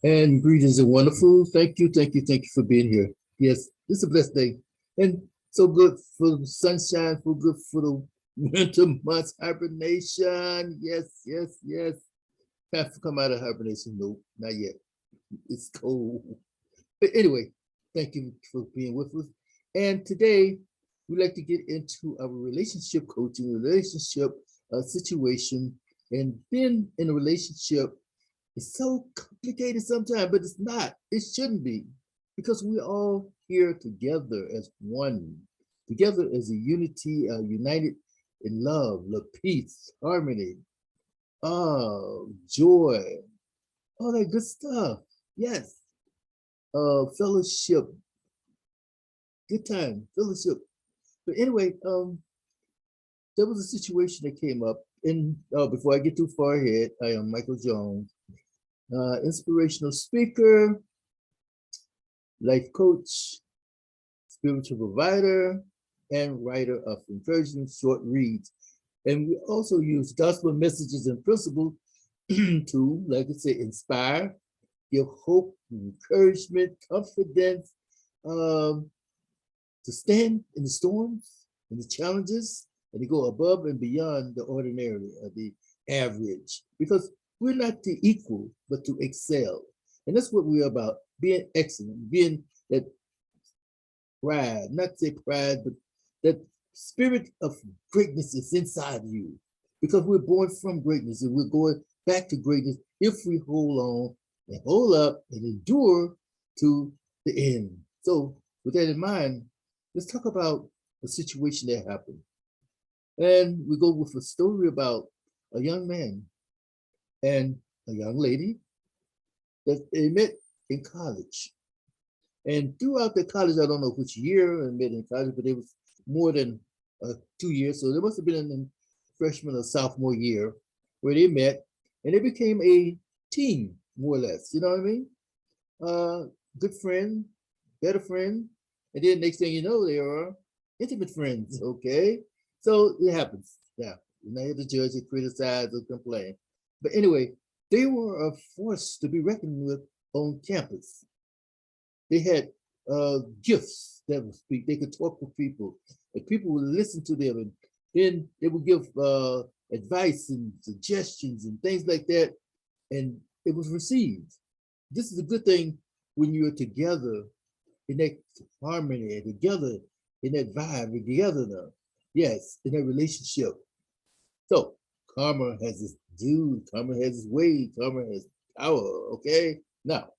And greetings and wonderful. Thank you for being here. Yes, this is a blessed day. And so good for the sunshine, so good for the winter months, hibernation. Yes. Have to come out of hibernation. No, not yet. It's cold. But anyway, thank you for being with us. And today, we'd like to get into our relationship coaching, relationship situation, and being in a relationship. It's so complicated sometimes, but it's not. It shouldn't be, because we're all here together as one, together as a unity, united in love, peace, harmony, joy, all that good stuff. Yes, fellowship, good time, fellowship. But anyway, there was a situation that came up. And before I get too far ahead, I am Michael Jones, inspirational speaker, life coach, spiritual provider, and writer of encouraging short reads. And we also use gospel messages and principles to, like I say, inspire, give hope, encouragement, confidence, um, to stand in the storms and the challenges, and to go above and beyond the ordinary or the average. Because we're not to equal, but to excel. And that's what we're about, being excellent, being that pride, not say pride, but that spirit of greatness is inside you. Because we're born from greatness and we're going back to greatness if we hold on and hold up and endure to the end. So, with that in mind, let's talk about a situation that happened. And we go with a story about a young man and a young lady that they met in college. And throughout the college, I don't know which year and met in college, but it was more than 2 years. So there must have been in freshman or sophomore year where they met and they became a team, more or less. You know what I mean? Good friend, better friend. And then next thing you know, they are intimate friends. Okay. So it happens. Yeah. You're not here to judge or criticize or complain. But anyway, they were a force to be reckoned with on campus. They had gifts that would speak. They could talk with people, and people would listen to them, and then they would give advice and suggestions and things like that, and it was received. This is a good thing when you're together in that harmony, and together in that vibe, and together now. Yes, in that relationship. So karma has its due, karma has its way, karma has power. Okay. Now,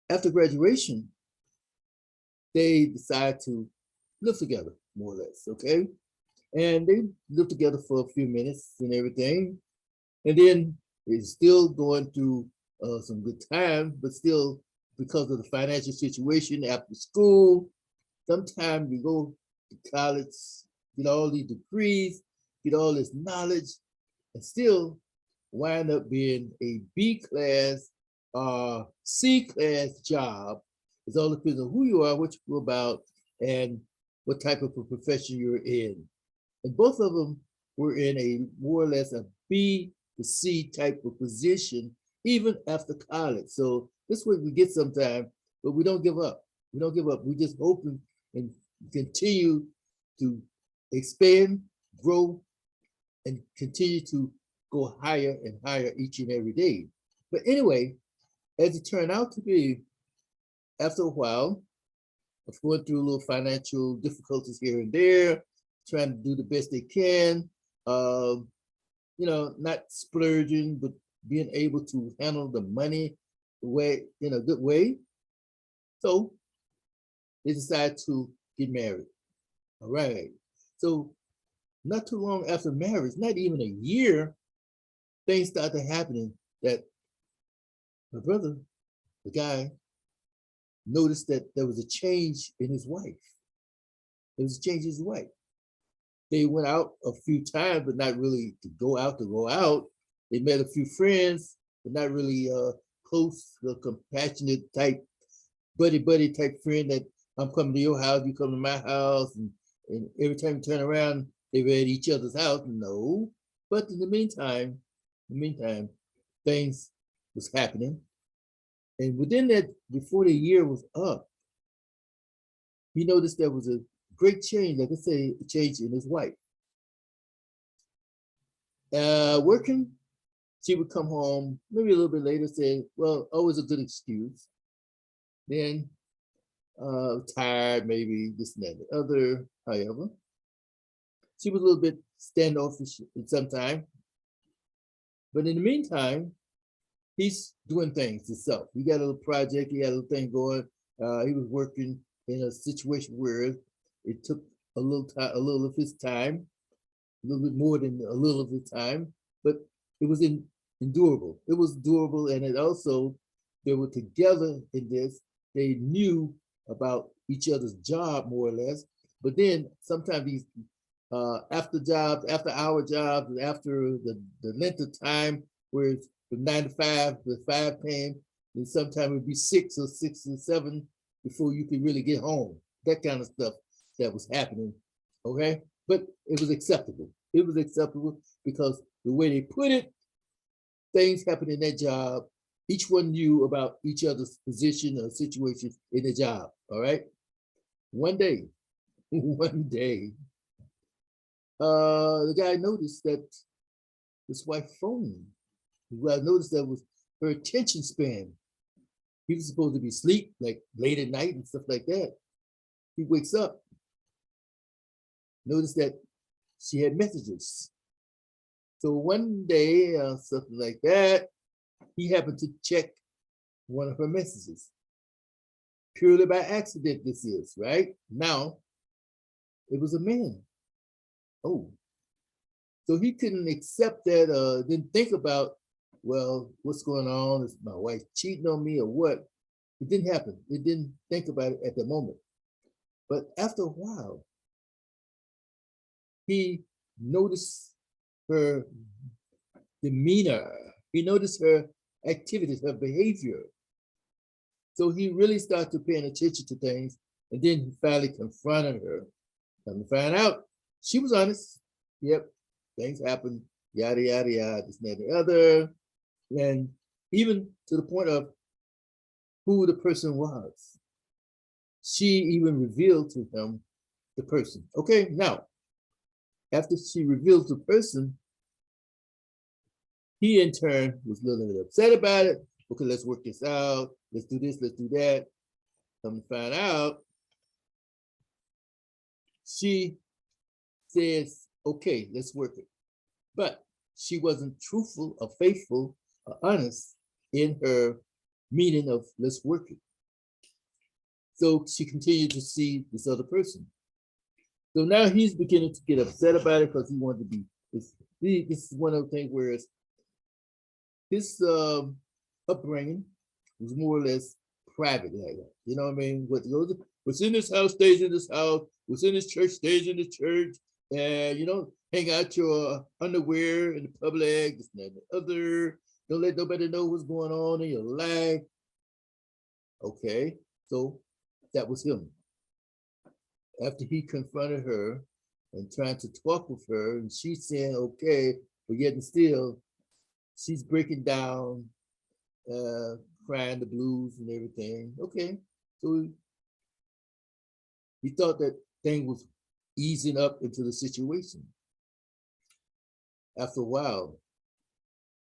after graduation, they decide to live together, more or less, okay? And they live together for a few minutes and everything. And then they're still going through some good times, but still, because of the financial situation after school, sometimes you go to college, get all these degrees, get all this knowledge, and still wind up being a B class or C class job. It all depends on who you are, what you're about, and what type of a profession you're in. And both of them were in a more or less a B to C type of position, even after college. So this is what we get sometimes, but we don't give up. We don't give up. We just open and continue to expand, grow, and continue to go higher and higher each and every day. But anyway, as it turned out to be, after a while of going through a little financial difficulties here and there, trying to do the best they can, um, not splurging, but being able to handle the money the way in a good way. So they decide to get married. All right. So not too long after marriage, not even a year, things started happening that my brother, the guy, noticed that there was a change in his wife. There was a change in his wife. They went out a few times, but not really to go out to go out. They met a few friends, but not really close, compassionate type, buddy type friend that I'm coming to your house, you come to my house, and every time you turn around, they were at each other's house. No. But in the meantime, things was happening. And within that, before the year was up, he noticed there was a great change, like I say, a change in his wife. Working, she would come home maybe a little bit later, say, well, always a good excuse. Then tired, maybe this and that, the other. However, she was a little bit standoffish at some time. But in the meantime, he's doing things himself. He got a little project, he had a little thing going. He was working in a situation where it took a little of his time, a little bit more than a little of his time, but it was endurable. It was durable, and it also, they were together in this. They knew about each other's job more or less. But then sometimes these after jobs, after hour jobs, after the length of time where it's from 9 to 5, the 5 p.m., and sometimes it would be 6 or 7 before you could really get home. That kind of stuff that was happening. Okay. But it was acceptable. It was acceptable because the way they put it, things happened in that job. Each one knew about each other's position or situation in the job. All right. One day, one day, the guy noticed that his wife phoned. I noticed that was her attention span. He was supposed to be asleep like late at night and stuff like that. He wakes up, noticed that she had messages. So one day, something like that, he happened to check one of her messages. Purely by accident, this is, right? Now, it was a man. Oh, so he couldn't accept that, didn't think about, well, what's going on? Is my wife cheating on me or what? It didn't happen. It didn't think about it at the moment. But after a while, he noticed her demeanor. He noticed her activities, her behavior. So he really started paying attention to things, and then he finally confronted her. Come to find out, she was honest. Yep, things happen, yada, yada, yada, this and that, the other. And even to the point of who the person was. She even revealed to him the person. Okay, now, after she revealed the person, he in turn was a little bit upset about it. Okay, let's work this out. Let's do this, let's do that. Come to find out, she says, okay, let's work it. But she wasn't truthful or faithful or honest in her meaning of let's work it. So she continued to see this other person. So now he's beginning to get upset about it because he wanted to be, this is one of the things where his upbringing was more or less private, like that. You know what I mean? What's in this house stays in this house. What's in this church stays in the church. And you don't hang out your underwear in the public, this and that, the other. Don't let nobody know what's going on in your life. Okay, so that was him. After he confronted her and trying to talk with her, and she's saying okay, but yet and still, she's breaking down, crying the blues and everything. Okay, so he thought that thing was easing up into the situation. After a while,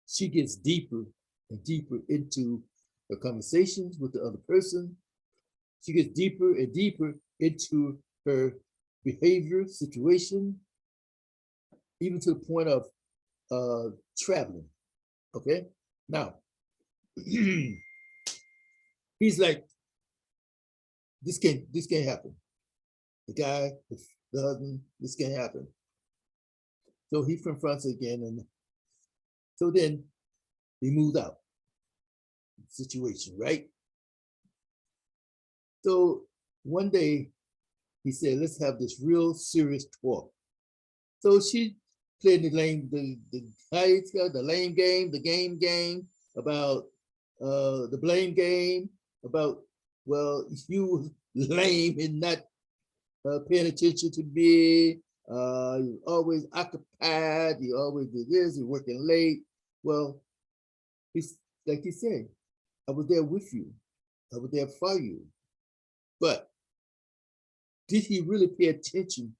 she gets deeper and deeper into her conversations with the other person. She gets deeper and deeper into her behavior, situation, even to the point of traveling. Okay, now he's like, this can't happen. The guy, the husband, this can't happen. So he confronts her again, and so then he moved out. Situation, right? So one day he said, let's have this real serious talk. So she played the lame game, the game about the blame game about, well, you lame and not paying attention to me. You're always occupied. You always do this. You're working late. Well, he's like you said, I was there with you. I was there for you. But did he really pay attention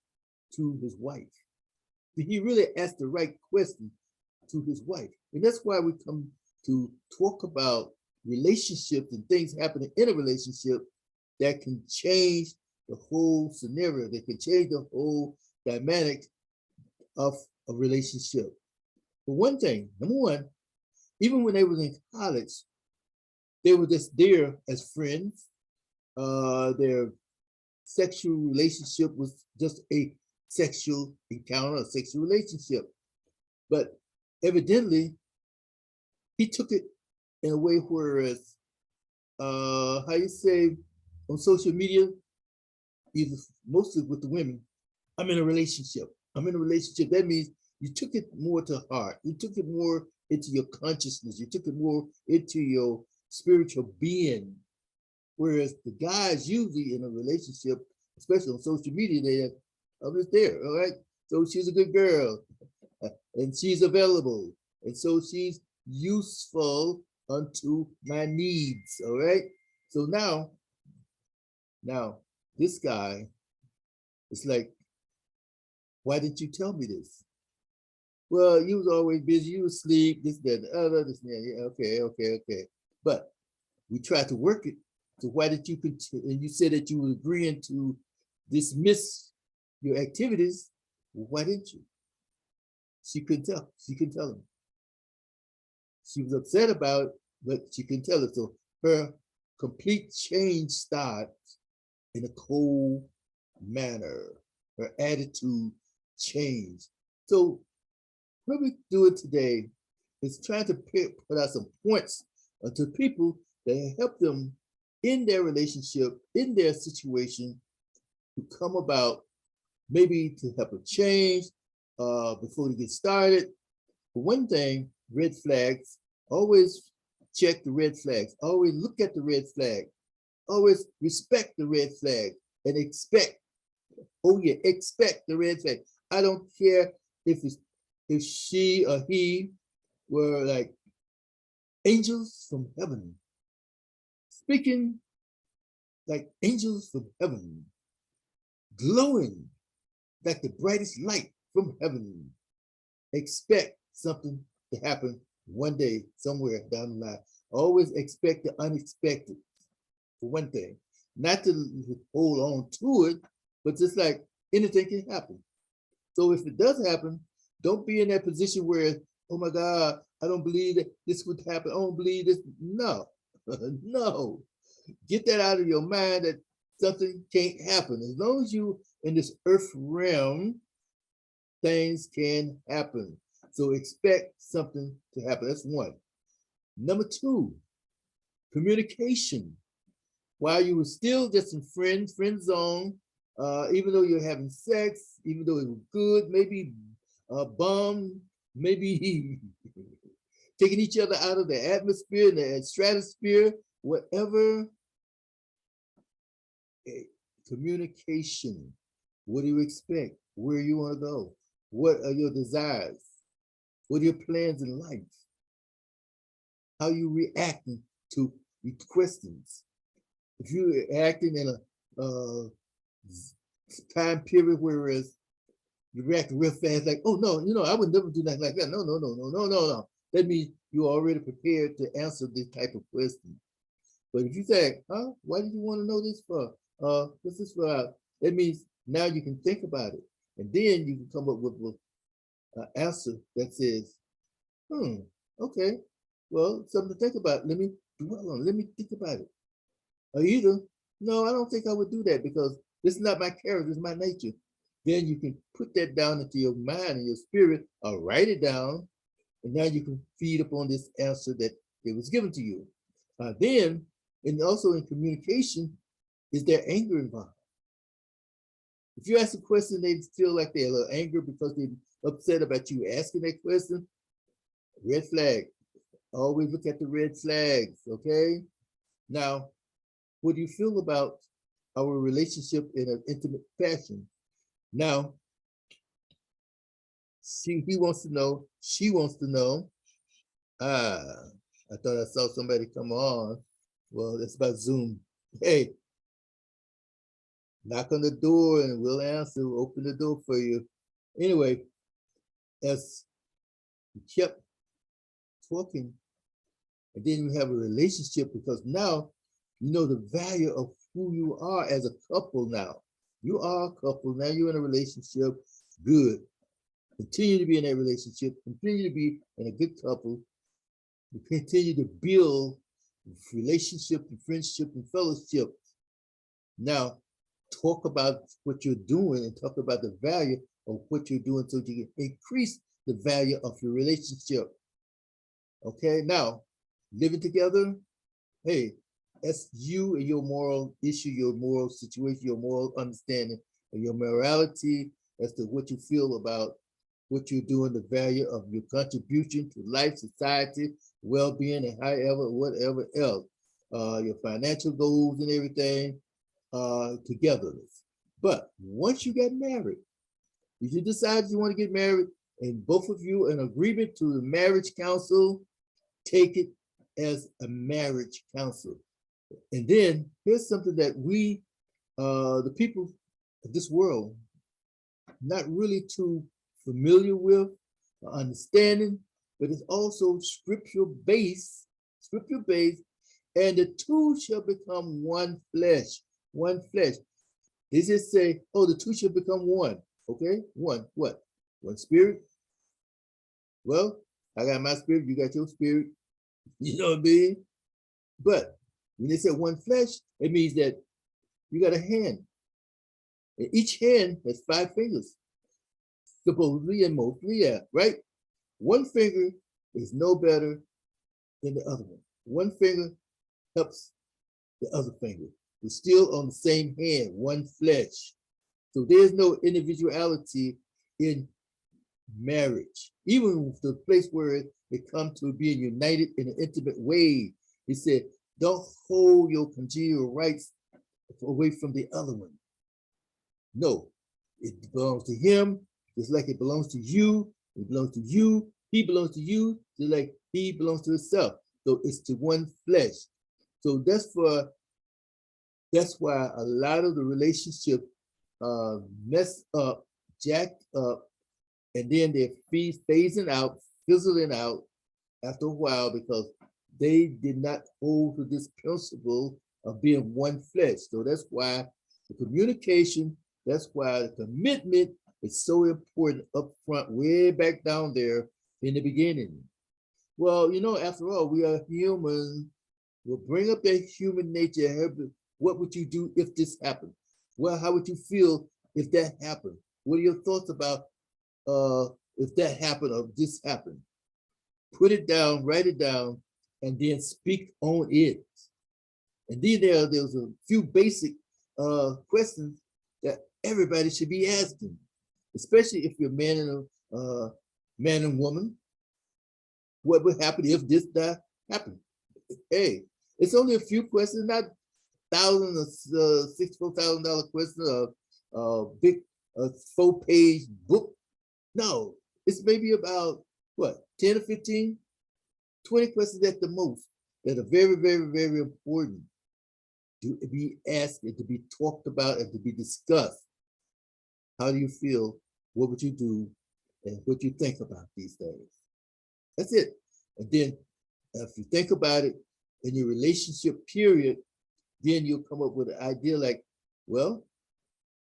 to his wife? Did he really ask the right question to his wife? And that's why we come to talk about relationships and things happening in a relationship that can change the whole scenario, that can change the whole dynamic of a relationship. For one thing, number one, even when they were in college, they were just there as friends. Their sexual relationship was just a sexual encounter, a sexual relationship. But evidently, he took it in a way whereas, how you say, on social media, either mostly with the women, I'm in a relationship. I'm in a relationship. That means you took it more to heart. You took it more into your consciousness. You took it more into your spiritual being. Whereas the guys usually in a relationship, especially on social media, they have, I'm just there, all right? So she's a good girl and she's available. And so she's useful unto my needs, all right? So now this guy is like, why didn't you tell me this? Well, you was always busy, you was asleep, this, that, the other, this, that, yeah, okay. But we tried to work it. So why did you continue? And you said that you were agreeing to dismiss your activities. Well, why didn't you? She couldn't tell. She couldn't tell him. She was upset about it, but she couldn't tell it. So her complete change starts in a cold manner. Her attitude changed. So what we do today is trying to put out some points to people that help them in their relationship, in their situation, to come about, maybe to help them change before they get started. For one thing, red flags, always check the red flags, always look at the red flag, always respect the red flag and expect, oh yeah, expect the red flag. I don't care if she or he were like angels from heaven, speaking like angels from heaven, glowing like the brightest light from heaven. Expect something to happen one day, somewhere down the line. Always expect the unexpected, for one thing. Not to hold on to it, but just like anything can happen. So if it does happen, don't be in that position where, oh my God, I don't believe that this would happen. I don't believe this. No, no. Get that out of your mind that something can't happen. As long as you in this earth realm, things can happen. So expect something to happen. That's one. Number two, communication. While you were still just in friend zone, even though you're having sex, even though it was good, maybe bum, maybe taking each other out of the atmosphere and the stratosphere, whatever. Communication. What do you expect? Where you want to go? What are your desires? What are your plans in life? How you reacting to questions? If you're acting in a time period whereas you react real fast, like, oh no, I would never do nothing like that. No. That means you're already prepared to answer this type of question. But if you say, huh, why did you want to know this for? What's this for? That means now you can think about it. And then you can come up with an answer that says, okay, well, something to think about. Let me dwell on, let me think about it. Or either, no, I don't think I would do that because this is not my character, it's my nature. Then you can put that down into your mind and your spirit, or write it down, and now you can feed upon this answer that it was given to you. Then, and also in communication, is there anger involved? If you ask a question, they feel like they're a little angry because they're upset about you asking that question, red flag. Always look at the red flags, okay? Now, what do you feel about our relationship in an intimate fashion? Now, he wants to know, she wants to know, I thought I saw somebody come on. Well, it's about Zoom. Hey, knock on the door and we'll answer. We'll open the door for you. Anyway, as we kept talking, and then you have a relationship because now you know the value of who you are as a couple now. You are a couple. Now you're in a relationship. Good. Continue to be in that relationship. Continue to be in a good couple. You continue to build relationship and friendship and fellowship. Now, talk about what you're doing and talk about the value of what you're doing so you can increase the value of your relationship. Okay, now, living together, hey, that's you and your moral issue, your moral situation, your moral understanding, and your morality as to what you feel about what you're doing, the value of your contribution to life, society, well-being, and however, whatever else, your financial goals and everything, togetherness. But once you get married, if you decide you want to get married and both of you in agreement to the marriage council, take it as a marriage council. And then here's something that we, the people of this world, not really too familiar with, understanding, but it's also scriptural based, and the two shall become one flesh, one flesh. They just say, oh, the two shall become one. Okay, one, what? One spirit? Well, I got my spirit, you got your spirit. You know what I mean? But when they say one flesh, it means that you got a hand. And each hand has 5 fingers. Supposedly and mostly, yeah, right? One finger is no better than the other one. One finger helps the other finger. It's still on the same hand, one flesh. So there's no individuality in marriage. Even the place where it comes to being united in an intimate way, he said, don't hold your conjugal rights away from the other one. No, it belongs to him, just like it belongs to you. It belongs to you. He belongs to you, just like he belongs to himself. So it's to one flesh. So that's why a lot of the relationship messed up, jacked up, and then they're phasing out, fizzling out after a while because they did not hold to this principle of being one flesh. So that's why the communication, that's why the commitment is so important up front, way back down there in the beginning. Well, you know, after all, we are human. We'll bring up that human nature. What would you do if this happened? Well, how would you feel if that happened? What are your thoughts about if that happened or this happened? Put it down, write it down, and then speak on it. And then there's a few basic questions that everybody should be asking, especially if you're man and woman. What would happen if this that happened? Hey, it's only a few questions, not thousands of $64,000 questions, big 4-page book. No, it's maybe about what, 10 or 15, 20 questions at the most that are very, very, very important to be asked and to be talked about and to be discussed. How do you feel? What would you do? And what you think about these things? That's it. And then if you think about it in your relationship period, then you'll come up with an idea like, well,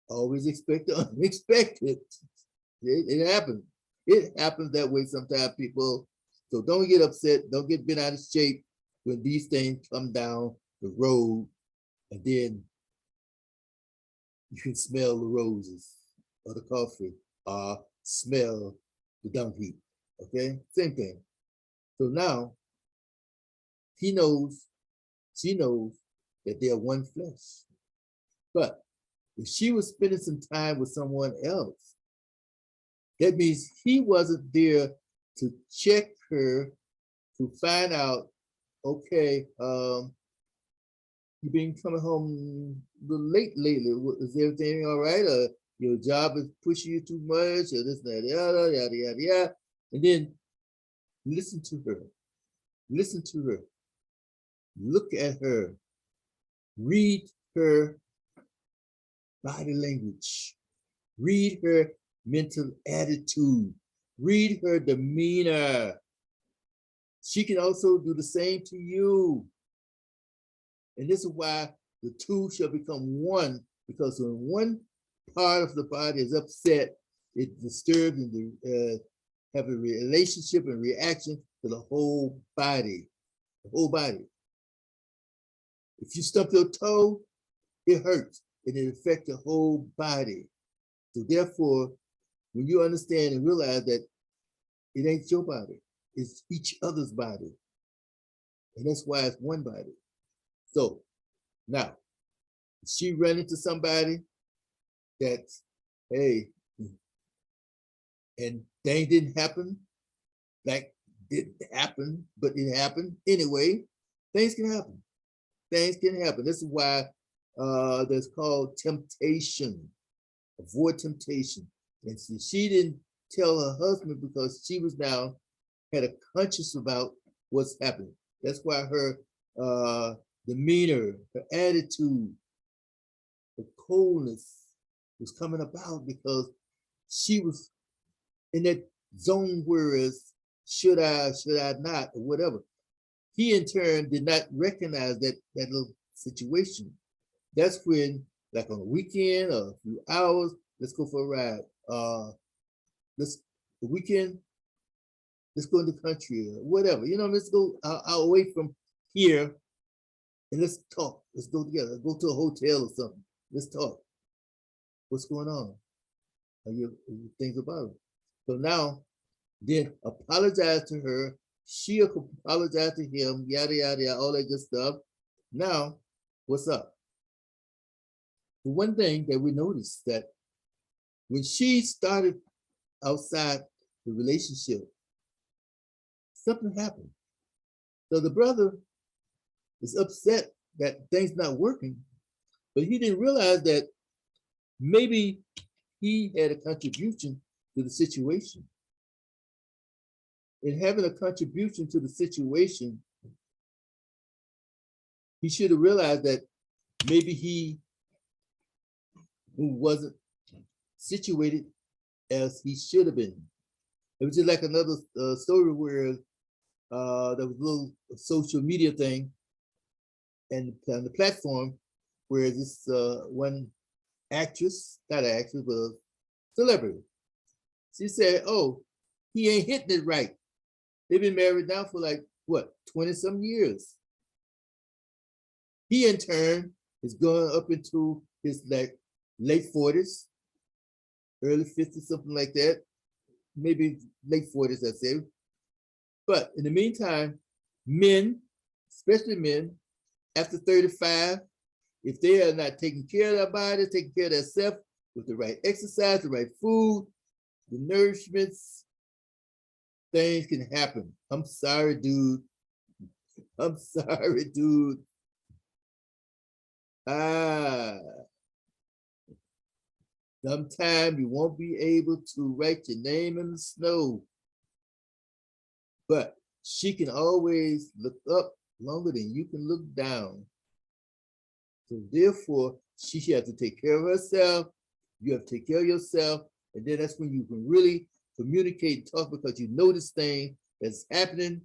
always expect the unexpected. It happens. It happens that way sometimes, people. So don't get upset. Don't get bent out of shape when these things come down the road, and then you can smell the roses or the coffee or smell the dung heap. Okay, same thing. So now he knows, she knows that they're one flesh. But if she was spending some time with someone else, that means he wasn't there to check her to find out, okay, you've been coming home a little late lately. Is everything all right? Or your job is pushing you too much, or this, that, yada, yada, yada, yada. And then listen to her. Listen to her. Look at her. Read her body language. Read her mental attitude. Read her demeanor. She can also do the same to you. And this is why the two shall become one, because when one part of the body is upset, it disturbs and have a relationship and reaction to the whole body. The whole body. If you stub your toe, it hurts and it affects the whole body. So therefore, when you understand and realize that it ain't your body, it's each other's body. And that's why it's one body. So now, she run into somebody that's, hey, and things didn't happen, like didn't happen, but it happened anyway. Things can happen. Things can happen. This is why there's called temptation. Avoid temptation. And so she didn't tell her husband because she was now had a conscience about what's happening. That's why her demeanor, her attitude, the coldness was coming about because she was in that zone whereas should I not, or whatever. He in turn did not recognize that little situation. That's when, like on a weekend or a few hours, let's go for a ride. Let's the weekend, let's go in the country or whatever. Let's go out away from here and let's talk. Let's go together. Go to a hotel or something. Let's talk. What's going on? Are you things about it? So now, then apologize to her. She'll apologize to him, yada, yada, yada, all that good stuff. Now, what's up? The one thing that we noticed that when she started outside the relationship, something happened. So the brother is upset that things not working, but he didn't realize that maybe he had a contribution to the situation. In having a contribution to the situation, he should have realized that maybe he wasn't situated as he should have been. It was just like another story where there was a little social media thing and on the platform where this one actress, not an actress, but a celebrity, she said, oh, he ain't hitting it right. They've been married now for like, what, 20 some years. He in turn is going up into his like late 40s, early 50s, something like that. Maybe late 40s, I say. But in the meantime, men, especially men, after 35, if they are not taking care of their bodies, taking care of themselves with the right exercise, the right food, the nourishments, things can happen. I'm sorry, dude. I'm sorry, dude. Sometime you won't be able to write your name in the snow, but she can always look up longer than you can look down. So therefore, she has to take care of herself. You have to take care of yourself. And then that's when you can really communicate and talk because you notice things that's happening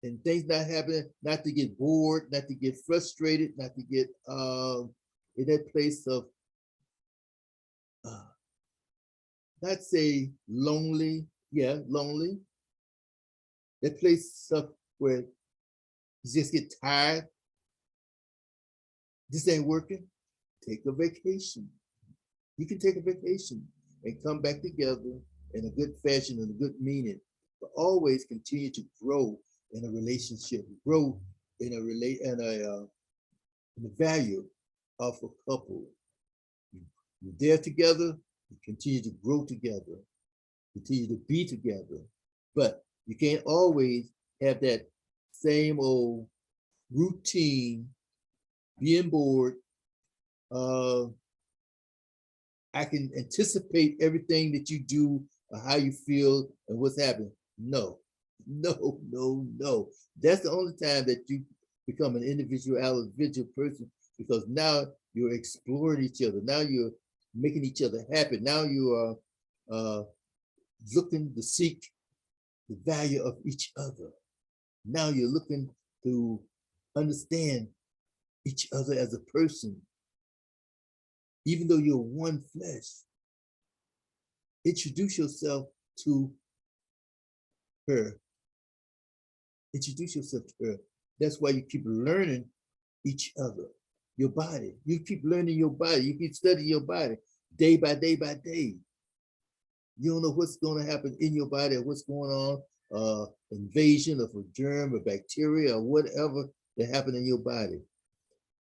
and things not happening, not to get bored, not to get frustrated, not to get in that place of, not say lonely, yeah, lonely. That place of where you just get tired. This ain't working. Take a vacation. You can take a vacation and come back together in a good fashion and a good meaning, but always continue to grow in a relationship, grow in in the value of a couple. You're there together, you continue to grow together, continue to be together, but you can't always have that same old routine, being bored. I can anticipate everything that you do or how you feel and what's happening. No, No, no, no. That's the only time that you become an individual person, because now you're exploring each other. Now you're making each other happy. Now you are looking to seek the value of each other. Now you're looking to understand each other as a person, even though you're one flesh. Introduce yourself to her. Introduce yourself to her. That's why you keep learning each other, your body. You keep learning your body. You keep studying your body day by day by day. You don't know what's going to happen in your body or what's going on, invasion of a germ or bacteria or whatever that happen in your body.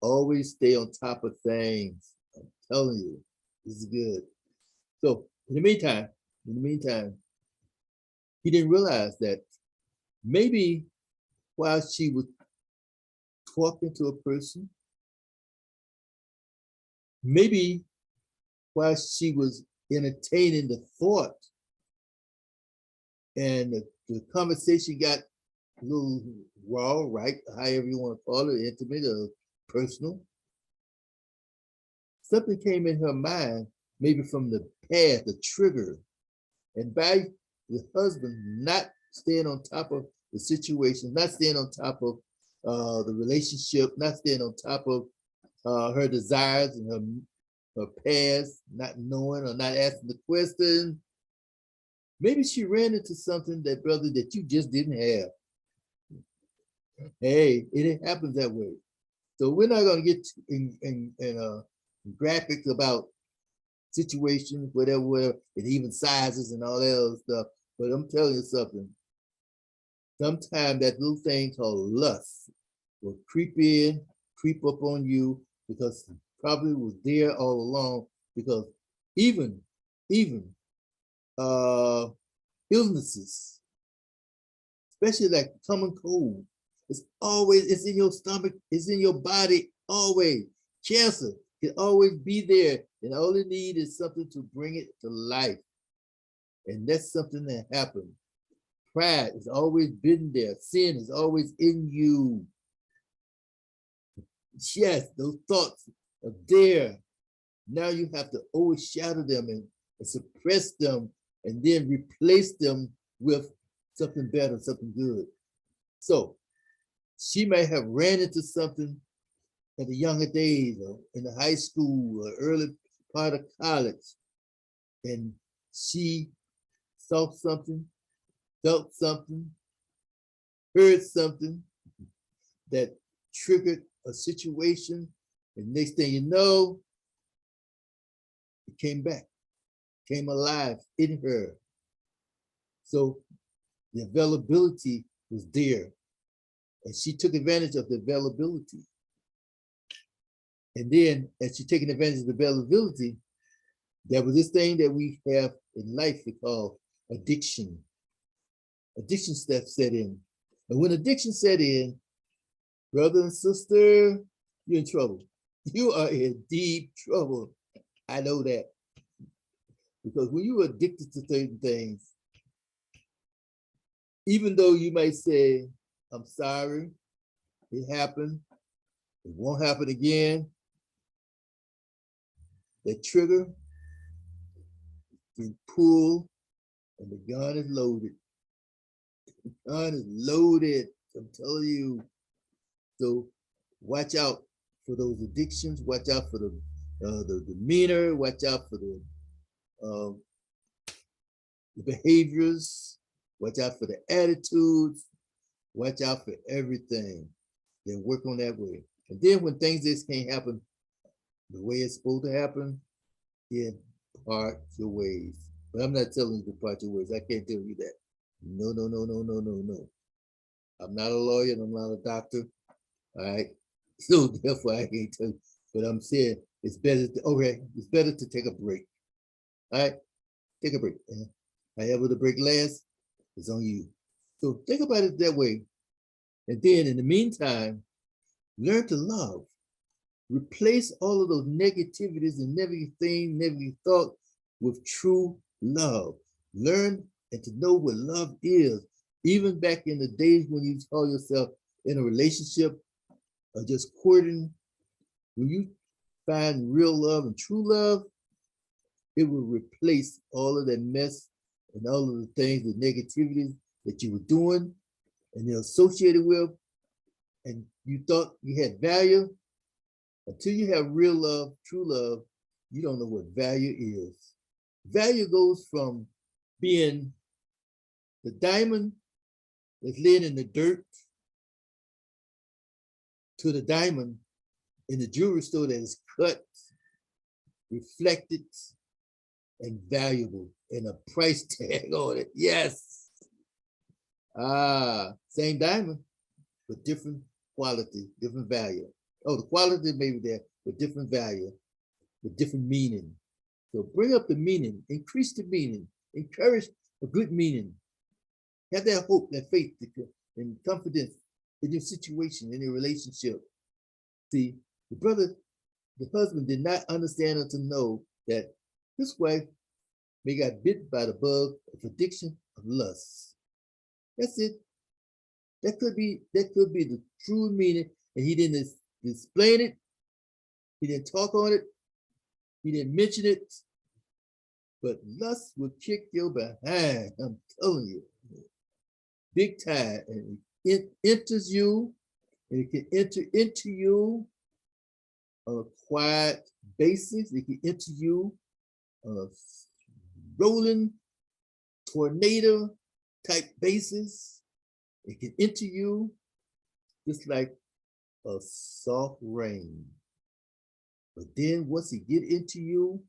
Always stay on top of things. I'm telling you, this is good. So in the meantime, he didn't realize that maybe while she was talking to a person, maybe while she was entertaining the thought and the conversation got a little raw, right? However you want to call it, intimate or personal. Something came in her mind, maybe from the past, the trigger. And by the husband not staying on top of the situation, not staying on top of the relationship, not staying on top of her desires and her past, not knowing or not asking the question. Maybe she ran into something, that brother, that you just didn't have. Hey, it happens that way. So we're not going to get in graphics about situations, whatever, and even sizes and all that other stuff. But I'm telling you something. Sometimes that little thing called lust will creep in, creep up on you, because it probably was there all along. Because even illnesses, especially like common cold, it's in your stomach, it's in your body always. Cancer can always be there, and all it needs is something to bring it to life. And that's something that happened. Pride has always been there. Sin is always in you. Yes, those thoughts are there. Now you have to overshadow them and suppress them, and then replace them with something better, something good. So she may have ran into something at the younger days, or in the high school or early part of college, and she saw something, felt something, heard something that triggered a situation, and next thing you know, it came back, came alive in her. So the availability was there, and she took advantage of the availability. And then, as she taking advantage of the availability, there was this thing that we have in life we call addiction. Addiction stuff set in. And when addiction set in, brother and sister, you're in trouble. You are in deep trouble. I know that. Because when you're addicted to certain things, even though you might say, I'm sorry, it happened, it won't happen again, that trigger can pull, and the gun is loaded. The gun is loaded, I'm telling you. So watch out for those addictions, watch out for the demeanor, watch out for the behaviors, watch out for the attitudes, watch out for everything. Then work on that way. And then when things just can't happen the way it's supposed to happen, then part your ways. But I'm not telling you to part your ways. I can't tell you that. No, no, no, no, no, no, no. I'm not a lawyer and I'm not a doctor. All right. So therefore I can't tell you. But I'm saying it's better it's better to take a break. All right. Take a break. However the break lasts, it's on you. So think about it that way. And then in the meantime, learn to love. Replace all of those negativities and negative thought with true love. Learn and to know what love is. Even back in the days when you saw yourself in a relationship or just courting, when you find real love and true love, it will replace all of that mess and all of the things, the negativities that you were doing and you're associated with, and you thought you had value. Until you have real love, true love, you don't know what value is. Value goes from being the diamond that's laying in the dirt to the diamond in the jewelry store that is cut, reflected, and valuable, and a price tag on it. Yes. Same diamond, but different quality, different value. Oh, the quality may be there, but different value, with different meaning. So bring up the meaning, increase the meaning, encourage a good meaning. Have that hope, that faith, and confidence in your situation, in your relationship. See, the husband did not understand or to know that his wife may got bit by the bug of addiction of lust. That's it. That could be the true meaning, and he didn't explain it. He didn't talk on it. He didn't mention it. But lust will kick your behind. I'm telling you, big time, and it enters you, and it can enter into you on a quiet basis. It can enter you on a rolling tornado type basis. It can enter you just like a soft rain. But then once it get into you,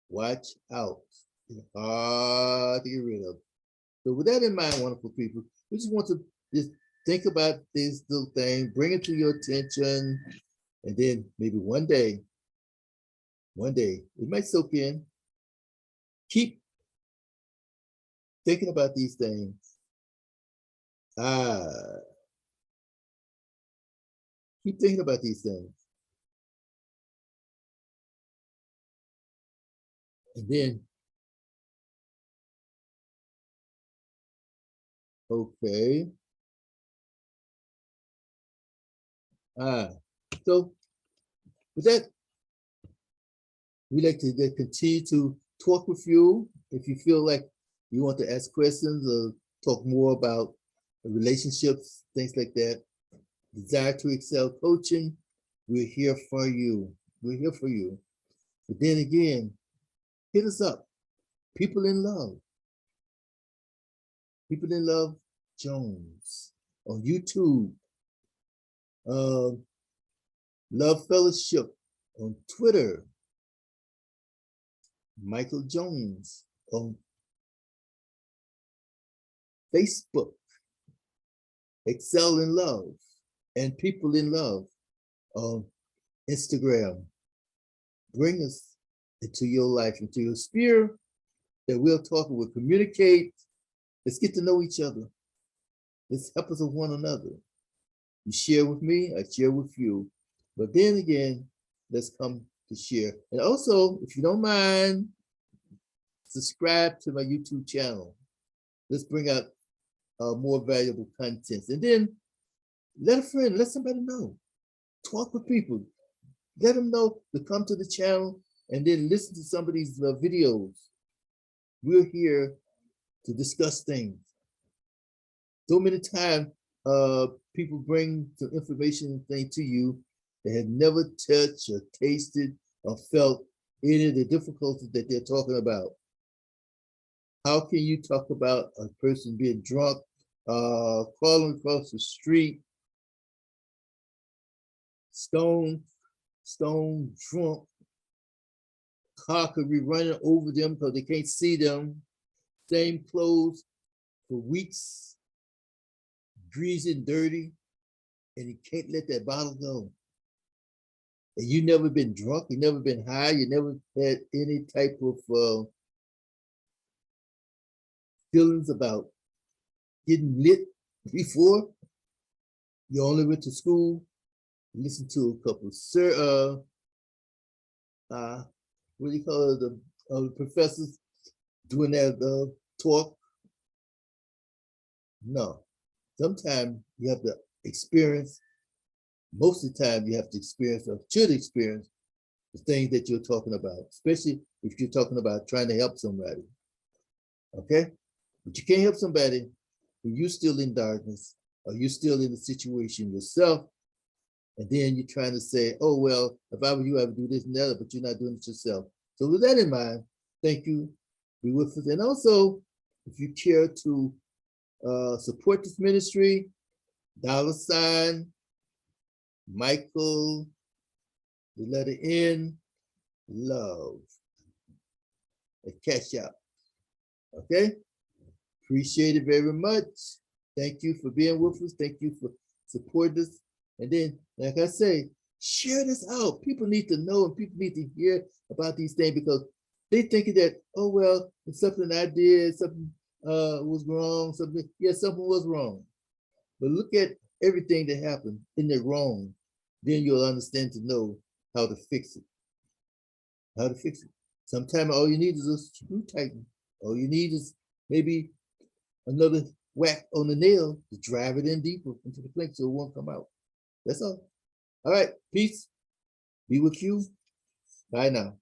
watch out. It's hard to get rid of. So with that in mind, wonderful people, we just want to just think about this little thing, bring it to your attention, and then maybe one day, it might soak in. Keep thinking about these things. Keep thinking about these things. And then, okay. So with that, we like to continue to talk with you. If you feel like you want to ask questions or talk more about relationships, things like that, Desire to Excel Coaching, we're here for you. We're here for you. But then again, hit us up. People in Love. People in Love Jones on YouTube. Love Fellowship on Twitter. Michael Jones on Facebook. Excel in Love and People in Love on Instagram. Bring us into your life, into your sphere, that we'll talk, we'll communicate. Let's get to know each other. Let's help us with one another. You share with me, I share with you. But then again, let's come to share. And also, if you don't mind, subscribe to my YouTube channel. Let's bring out more valuable content. And then let a friend, let somebody know. Talk with people. Let them know to come to the channel and then listen to some of these videos. We're here to discuss things. So many times, people bring some information thing to you that have never touched or tasted or felt any of the difficulties that they're talking about. How can you talk about a person being drunk, crawling across the street, stone drunk, car could be running over them because they can't see them, same clothes for weeks, greasy and dirty, and you can't let that bottle go. And you never been drunk, you never been high, you never had any type of feelings about getting lit before. You only went to school, listened to a couple of what do you call it, the professors doing that talk. No. Sometimes you have to experience, most of the time you have to experience or should experience the things that you're talking about, especially if you're talking about trying to help somebody. Okay? But you can't help somebody when you're still in darkness or you're still in the situation yourself. And then you're trying to say, oh, well, if I were you, I would do this and that, but you're not doing it yourself. So with that in mind, thank you. Be with us. And also, if you care to support this ministry, $ Michael, the letter N, love, a cash out. Okay? Appreciate it very much. Thank you for being with us. Thank you for supporting us. And then, like I say, share this out. People need to know and people need to hear about these things because they think that, oh, well, it's something I did, something was wrong, something, yeah, something was wrong. But look at everything that happened. Isn't it wrong? Then you'll understand to know how to fix it. How to fix it. Sometimes all you need is a screw tighten. All you need is maybe another whack on the nail to drive it in deeper into the plank so it won't come out. That's all. All right. Peace. Be with you. Bye now.